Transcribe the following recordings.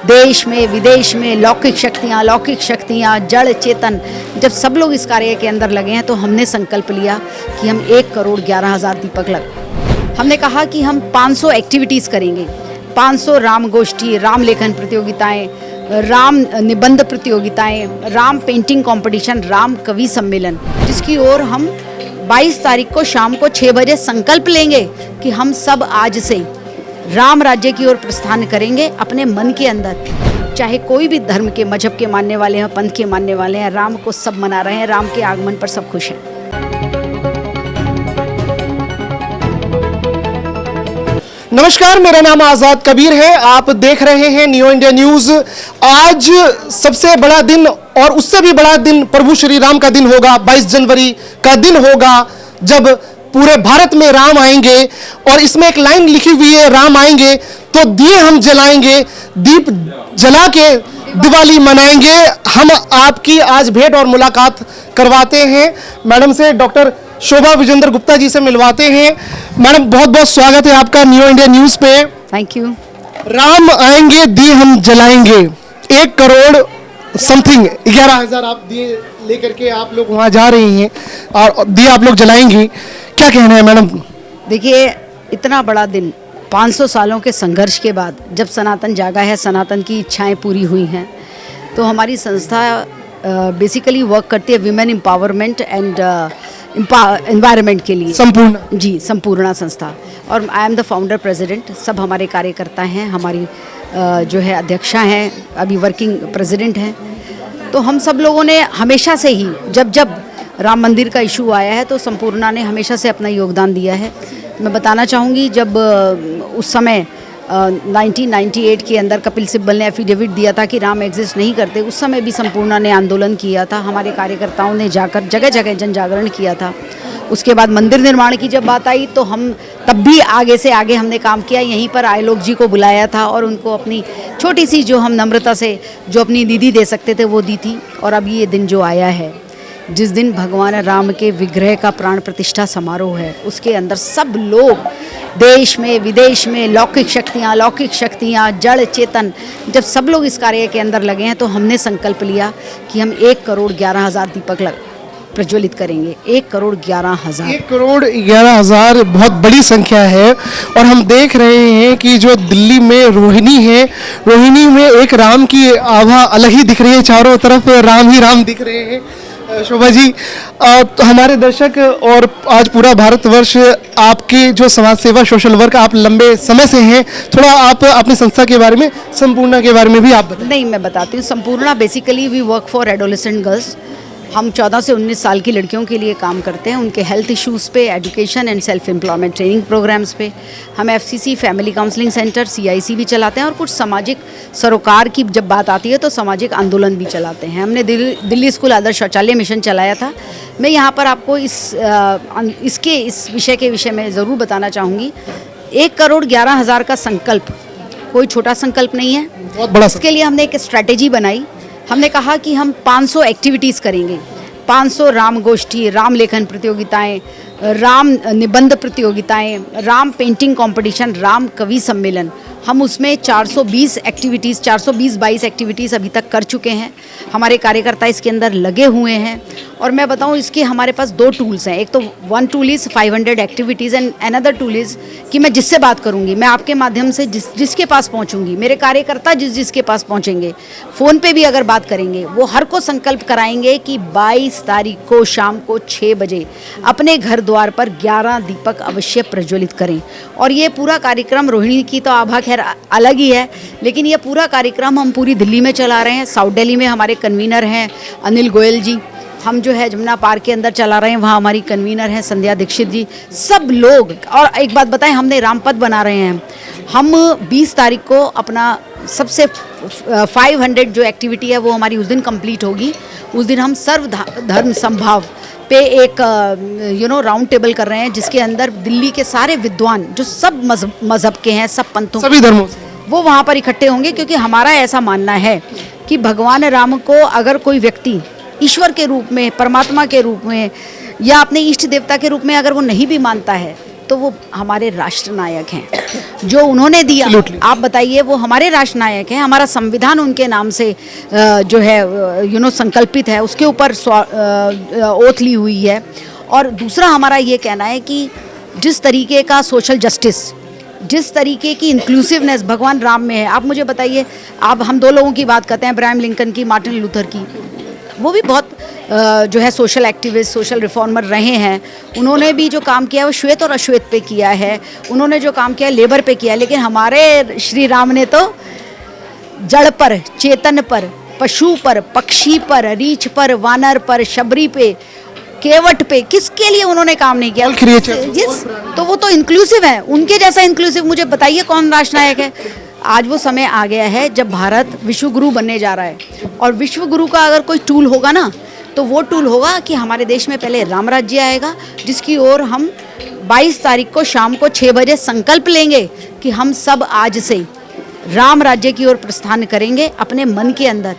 देश में विदेश में लौकिक शक्तियाँ जड़ चेतन, जब सब लोग इस कार्य के अंदर लगे हैं तो हमने संकल्प लिया कि हम 1,11,000 दीपक हमने कहा कि हम 500 एक्टिविटीज़ करेंगे, 500 राम गोष्ठी, राम लेखन प्रतियोगिताएं, राम निबंध प्रतियोगिताएं, राम पेंटिंग कंपटीशन, राम कवि सम्मेलन, जिसकी ओर हम 22 तारीख को शाम को 6 बजे संकल्प लेंगे कि हम सब आज से राम राज्य की ओर प्रस्थान करेंगे। अपने मन के अंदर, चाहे कोई भी धर्म के मजहब के मानने वाले हैं, पंथ के मानने वाले हैं, राम को सब मना रहे हैं, राम के आगमन पर सब खुश हैं। नमस्कार, मेरा नाम आज़ाद कबीर है। आप देख रहे हैं न्यू इंडिया न्यूज़। आज सबसे बड़ा दिन और उससे भी बड़ा दिन प्रभु श्री राम का दिन होगा। 22 जनवरी का दिन होगा जब पूरे भारत में राम आएंगे और इसमें एक लाइन लिखी हुई है, राम आएंगे तो दिए हम जलाएंगे, दीप जला के दिवाली मनाएंगे। हम आपकी आज भेंट और मुलाकात करवाते हैं मैडम से, डॉक्टर शोभा विजेंद्र गुप्ता जी से मिलवाते हैं। मैडम, बहुत बहुत स्वागत है आपका न्यू इंडिया न्यूज़ पे। Thank you. राम आएंगे दिए हम जलाएंगे, 1 करोड़ समथिंग 11,000 आप दिए लेकर के आप लोग वहाँ जा रही हैं और दिए आप लोग जलाएंगी, क्या कहना है मैडम? देखिए, इतना बड़ा दिन 500 सालों के संघर्ष के बाद जब सनातन जागा है, सनातन की इच्छाएं पूरी हुई हैं, तो हमारी संस्था बेसिकली वर्क करती है विमेन एम्पावरमेंट एंड एनवायरनमेंट के लिए। संपूर्ण जी, संपूर्णा संस्था, और I am the founder president. सब हमारे कार्यकर्ता हैं, हमारी जो है अध्यक्षा हैं, अभी वर्किंग प्रेसिडेंट हैं। तो हम सब लोगों ने हमेशा से ही, जब जब राम मंदिर का इशू आया है तो संपूर्णा ने हमेशा से अपना योगदान दिया है। मैं बताना चाहूँगी, जब उस समय 1998 के अंदर कपिल सिब्बल ने एफिडेविट दिया था कि राम एग्जिस्ट नहीं करते, उस समय भी संपूर्णा ने आंदोलन किया था। हमारे कार्यकर्ताओं ने जाकर जगह जगह जन जागरण किया था। उसके बाद मंदिर निर्माण की जब बात आई तो हम तब भी आगे से आगे हमने काम किया। यहीं पर आयलोक जी को बुलाया था और उनको अपनी छोटी सी, जो हम नम्रता से जो अपनी निधि दे सकते थे वो दी थी। और अब ये दिन जो आया है, जिस दिन भगवान राम के विग्रह का प्राण प्रतिष्ठा समारोह है, उसके अंदर सब लोग देश में विदेश में लौकिक शक्तियाँ जड़ चेतन, जब सब लोग इस कार्य के अंदर लगे हैं तो हमने संकल्प लिया कि हम 1,11,000 दीपक प्रज्वलित करेंगे। 1,11,000। 1,11,000 बहुत बड़ी संख्या है। और हम देख रहे हैं कि जो दिल्ली में रोहिणी है, रोहिणी में एक राम की आभा अलग ही दिख रही है, चारों तरफ राम ही राम दिख रहे हैं। शोभा जी, तो हमारे दर्शक और आज पूरा भारतवर्ष आपकी जो समाज सेवा सोशल वर्क आप लंबे समय से हैं, थोड़ा आप अपनी संस्था के बारे में, संपूर्णा के बारे में भी आप बताएं। नहीं, मैं बताती हूँ। Sampoorna basically we work for adolescent girls. हम 14 से 19 साल की लड़कियों के लिए काम करते हैं, उनके हेल्थ इश्यूज़ पे, education and self employment training programmes पे। हम FCC family counselling centre CIC भी चलाते हैं और कुछ सामाजिक सरोकार की जब बात आती है तो सामाजिक आंदोलन भी चलाते हैं। हमने दिल्ली स्कूल आदर्श शौचालय मिशन चलाया था। मैं यहाँ पर आपको इस विषय के विषय में ज़रूर बताना चाहूँगी। 1,11,000 का संकल्प कोई छोटा संकल्प नहीं है, बहुत बड़ा। इसके लिए हमने एक स्ट्रैटेजी बनाई। हमने कहा कि हम 500 एक्टिविटीज़ करेंगे, 500 राम गोष्ठी, राम लेखन प्रतियोगिताएं, राम निबंध प्रतियोगिताएं, राम पेंटिंग कंपटीशन, राम कवि सम्मेलन। हम उसमें 420 22 एक्टिविटीज़ अभी तक कर चुके हैं। हमारे कार्यकर्ता इसके अंदर लगे हुए हैं। और मैं बताऊं, इसके हमारे पास 2 टूल्स हैं। एक तो 1 tool is 500 activities and another tool is कि मैं जिससे बात करूंगी, मैं आपके माध्यम से जिसके पास पहुंचूंगी, मेरे कार्यकर्ता जिसके पास पहुंचेंगे, फ़ोन पे भी अगर बात करेंगे, वो हर को संकल्प कराएंगे कि 22 तारीख को शाम को 6 बजे अपने घर द्वार पर 11 दीपक अवश्य प्रज्वलित करें। और ये पूरा कार्यक्रम, रोहिणी की तो आभा खैर अलग ही है, लेकिन ये पूरा कार्यक्रम हम पूरी दिल्ली में चला रहे हैं। साउथ दिल्ली में हमारे कन्वीनर हैं अनिल गोयल जी। हम जो है जमुना पार्क के अंदर चला रहे हैं, वहाँ हमारी कन्वीनर हैं संध्या दीक्षित जी। सब लोग, और एक बात बताएं, हमने रामपथ बना रहे हैं। हम 20 तारीख को अपना सबसे 500 जो एक्टिविटी है वो हमारी उस दिन कंप्लीट होगी। उस दिन हम सर्व धर्म संभाव पे एक राउंड टेबल कर रहे हैं, जिसके अंदर दिल्ली के सारे विद्वान जो सब मजहब के हैं, सब पंथों, सभी धर्मों, वो वहाँ पर इकट्ठे होंगे। क्योंकि हमारा ऐसा मानना है कि भगवान राम को अगर कोई व्यक्ति ईश्वर के रूप में, परमात्मा के रूप में या अपने इष्ट देवता के रूप में अगर वो नहीं भी मानता है, तो वो हमारे राष्ट्र नायक हैं। जो उन्होंने दिया, आप बताइए, वो हमारे राष्ट्र नायक हैं। हमारा संविधान उनके नाम से जो है संकल्पित है, उसके ऊपर ओथ ली हुई है। और दूसरा हमारा ये कहना है कि जिस तरीके का सोशल जस्टिस, जिस तरीके की इंक्लूसिवनेस भगवान राम में है, आप मुझे बताइए, आप हम दो लोगों की बात करते हैं, अब्राहम लिंकन की, मार्टिन लूथर की, वो भी बहुत जो है सोशल एक्टिविस्ट, सोशल रिफॉर्मर रहे हैं। उन्होंने भी जो काम किया है वो श्वेत और अश्वेत पे किया है, उन्होंने जो काम किया है लेबर पे किया है। लेकिन हमारे श्री राम ने तो जड़ पर, चेतन पर, पशु पर, पक्षी पर, रीछ पर, वानर पर, शबरी पे, केवट पे, किसके लिए उन्होंने काम नहीं किया? जिस तो वो तो इंक्लूसिव है। उनके जैसा इंक्लूसिव मुझे बताइए कौन राष्ट्र नायक है? आज वो समय आ गया है जब भारत विश्व गुरु बनने जा रहा है, और विश्व गुरु का अगर कोई टूल होगा ना, तो वो टूल होगा कि हमारे देश में पहले राम राज्य आएगा, जिसकी ओर हम 22 तारीख को शाम को 6 बजे संकल्प लेंगे कि हम सब आज से राम राज्य की ओर प्रस्थान करेंगे। अपने मन के अंदर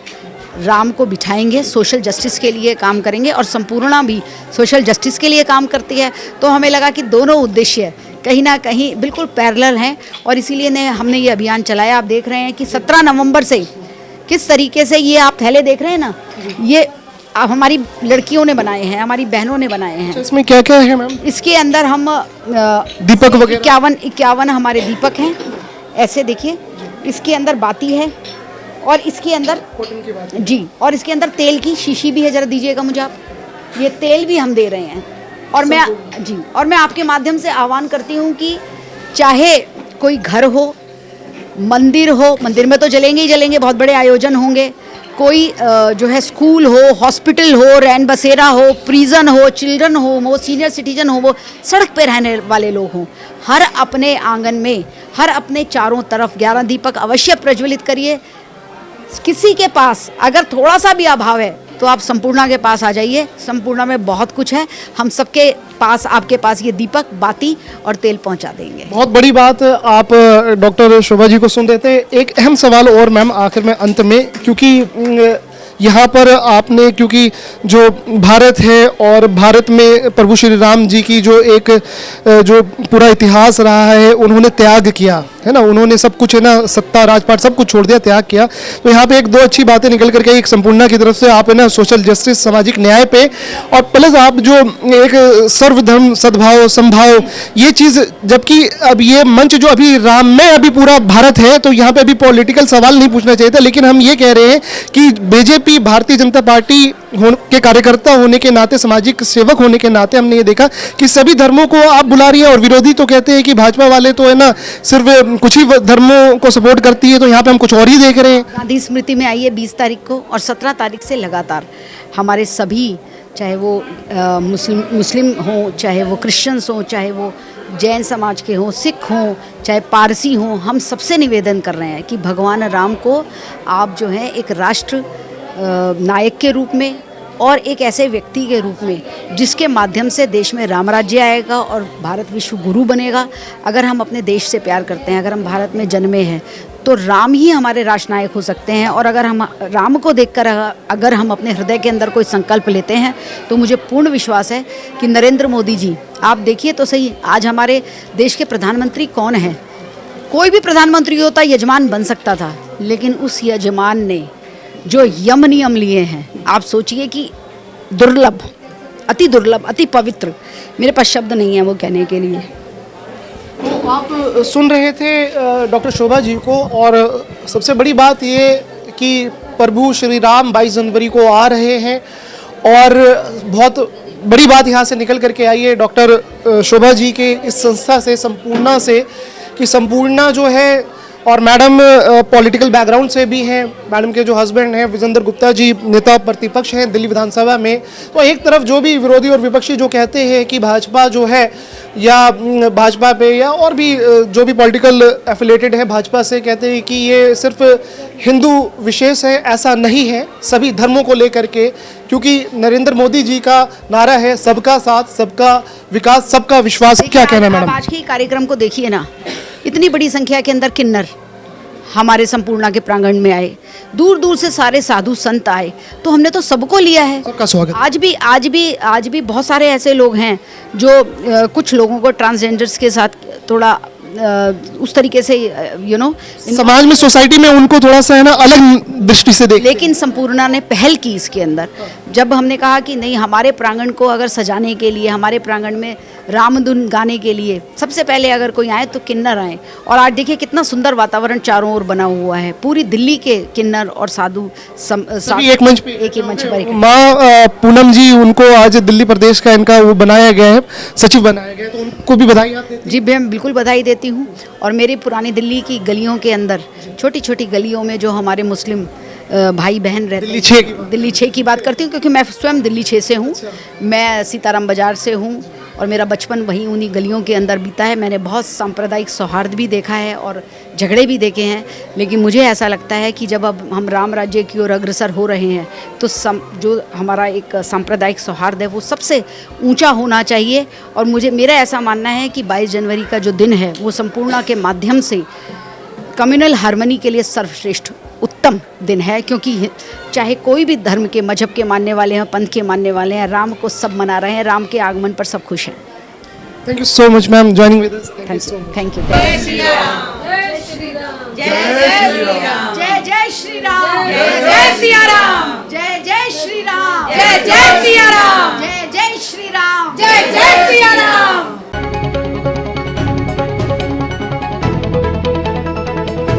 राम को बिठाएंगे, सोशल जस्टिस के लिए काम करेंगे, और संपूर्णा भी सोशल जस्टिस के लिए काम करती है। तो हमें लगा कि दोनों उद्देश्य कहीं ना कहीं बिल्कुल पैरेलल हैं, और इसीलिए हमने ये अभियान चलाया। आप देख रहे हैं कि 17 नवंबर से किस तरीके से ये आप थैले देख रहे हैं ना, ये अब हमारी लड़कियों ने बनाए हैं, हमारी बहनों ने बनाए हैं। इसमें क्या क्या है मैम? इसके अंदर हम दीपक वगैरह 51 हमारे दीपक हैं, ऐसे देखिए। इसके अंदर बाती है, और इसके अंदर जी, और इसके अंदर तेल की शीशी भी है। जरा दीजिएगा मुझे आप, ये तेल भी हम दे रहे हैं। और मैं आपके माध्यम से आह्वान करती हूँ कि चाहे कोई घर हो, मंदिर हो, मंदिर में तो जलेंगे ही जलेंगे, बहुत बड़े आयोजन होंगे, कोई जो है स्कूल हो, हॉस्पिटल हो, रैन बसेरा हो, प्रिजन हो, चिल्ड्रन होम हो, सीनियर सिटीजन हो, वो सड़क पे रहने वाले लोग हों, हर अपने आंगन में, हर अपने चारों तरफ 11 दीपक अवश्य प्रज्वलित करिए। किसी के पास अगर थोड़ा सा भी अभाव है तो आप संपूर्णा के पास आ जाइए। संपूर्णा में बहुत कुछ है, हम सबके पास, आपके पास ये दीपक, बाती और तेल पहुंचा देंगे। बहुत बड़ी बात आप डॉक्टर शोभा जी को सुन देते हैं। एक अहम सवाल और मैम आखिर में, अंत में, क्योंकि यहाँ पर आपने, क्योंकि जो भारत है और भारत में प्रभु श्री राम जी की जो एक जो पूरा इतिहास रहा है, उन्होंने त्याग किया है ना, उन्होंने सब कुछ है ना, सत्ता राजपाट सब कुछ छोड़ दिया, त्याग किया। तो यहाँ पे एक दो अच्छी बातें निकल करके, एक संपूर्णा की तरफ से आप है ना सोशल जस्टिस, सामाजिक न्याय पे, और प्लस आप जो एक सर्वधर्म सद्भाव संभाव, ये चीज़, जबकि अब ये मंच जो अभी राम में अभी पूरा भारत है, तो यहाँ पे अभी पॉलिटिकल सवाल नहीं पूछना चाहिए था, लेकिन हम ये कह रहे हैं कि बीजेपी, भारतीय जनता पार्टी के कार्यकर्ता होने के नाते, सामाजिक सेवक होने के नाते, हमने ये देखा कि सभी धर्मों को आप बुला रही है, और विरोधी तो कहते हैं कि भाजपा वाले तो है ना सिर्फ कुछ ही धर्मों को सपोर्ट करती है। तो यहाँ पे हम कुछ और ही देख रहे हैं। गांधी स्मृति में आई है 20 तारीख को, और 17 तारीख से लगातार हमारे सभी, चाहे वो मुस्लिम हों, चाहे वो क्रिश्चियंस हों, चाहे वो जैन समाज के हों, सिख हों, चाहे पारसी हों, हम सबसे निवेदन कर रहे हैं कि भगवान राम को आप जो है एक राष्ट्र नायक के रूप में, और एक ऐसे व्यक्ति के रूप में जिसके माध्यम से देश में राम राज्य आएगा और भारत विश्व गुरु बनेगा। अगर हम अपने देश से प्यार करते हैं, अगर हम भारत में जन्मे हैं, तो राम ही हमारे राष्ट्र नायक हो सकते हैं। और अगर हम राम को देखकर अगर हम अपने हृदय के अंदर कोई संकल्प लेते हैं, तो मुझे पूर्ण विश्वास है कि नरेंद्र मोदी जी, आप देखिए तो सही, आज हमारे देश के प्रधानमंत्री कौन हैं? कोई भी प्रधानमंत्री होता यजमान बन सकता था, लेकिन उस यजमान ने जो यम नियम लिए हैं, आप सोचिए कि दुर्लभ, अति दुर्लभ, अति पवित्र, मेरे पास शब्द नहीं है वो कहने के लिए। तो आप सुन रहे थे डॉक्टर शोभा जी को, और सबसे बड़ी बात ये कि प्रभु श्री राम 22 जनवरी को आ रहे हैं, और बहुत बड़ी बात यहाँ से निकल करके आई है डॉक्टर शोभा जी के इस संस्था से, संपूर्णा से, कि संपूर्णा जो है, और मैडम पॉलिटिकल बैकग्राउंड से भी हैं, मैडम के जो हस्बैंड हैं विजेंद्र गुप्ता जी नेता प्रतिपक्ष हैं दिल्ली विधानसभा में। तो एक तरफ जो भी विरोधी और विपक्षी जो कहते हैं कि भाजपा जो है, या भाजपा पे, या और भी जो भी पॉलिटिकल एफिलेटेड है भाजपा से, कहते हैं कि ये सिर्फ हिंदू विशेष है, ऐसा नहीं है, सभी धर्मों को लेकर के, क्योंकि नरेंद्र मोदी जी का नारा है सबका साथ, सबका विकास, सबका विश्वास। क्या कहना है मैडम? आज के कार्यक्रम को देखिए ना, इतनी बड़ी संख्या के अंदर किन्नर, हमारे संपूर्णा के प्रांगण में आए, दूर दूर से सारे साधु संत आए, तो हमने तो सबको लिया है। सबका स्वागत। आज भी बहुत सारे ऐसे लोग हैं जो कुछ लोगों को ट्रांसजेंडर्स के साथ थोड़ा उस तरीके से समाज में, सोसाइटी में उनको थोड़ा सा है ना अलग दृष्टि से देख। लेकिन संपूर्णा ने पहल की इसके अंदर। जब हमने कहा कि नहीं, हमारे प्रांगण को अगर सजाने के लिए, हमारे प्रांगण में रामधुन गाने के लिए सबसे पहले अगर कोई आए तो किन्नर आए। और आज देखिए कितना सुंदर वातावरण चारों ओर बना हुआ है। पूरी दिल्ली के किन्नर और साधु सभी एक मंच पे, एक ही मंच पर। माँ पूनम जी, उनको आज दिल्ली प्रदेश का इनका वो बनाया गया है, सचिव बनाया गया है, तो उनको भी बधाई आप देती हैं? जी, मैं बिल्कुल बधाई देती हूँ। और मेरी पुरानी दिल्ली की गलियों के अंदर, छोटी छोटी गलियों में जो हमारे मुस्लिम भाई बहन रहते हैं, दिल्ली 6 की बात करती हूँ क्योंकि मैं स्वयं दिल्ली 6 से हूँ। मैं सीताराम बाजार से हूँ और मेरा बचपन वहीं उन्हीं गलियों के अंदर बीता है। मैंने बहुत सांप्रदायिक सौहार्द भी देखा है और झगड़े भी देखे हैं। लेकिन मुझे ऐसा लगता है कि जब अब हम राम राज्य की ओर अग्रसर हो रहे हैं तो जो हमारा एक सांप्रदायिक सौहार्द है वो सबसे ऊंचा होना चाहिए। और मेरा ऐसा मानना है कि 22 जनवरी का जो दिन है वो संपूर्णा के माध्यम से कम्युनल हार्मनी के लिए सर्वश्रेष्ठ उत्तम दिन है। क्योंकि चाहे कोई भी धर्म के, मजहब के मानने वाले हैं, पंथ के मानने वाले हैं, राम को सब मना रहे हैं। राम के आगमन पर सब खुश हैं। Thank you so much ma'am joining with us. Thank you. जय श्री राम, जय श्री राम, जय श्री राम, जय श्री राम, जय सिया राम, जय श्री राम, जय सिया राम।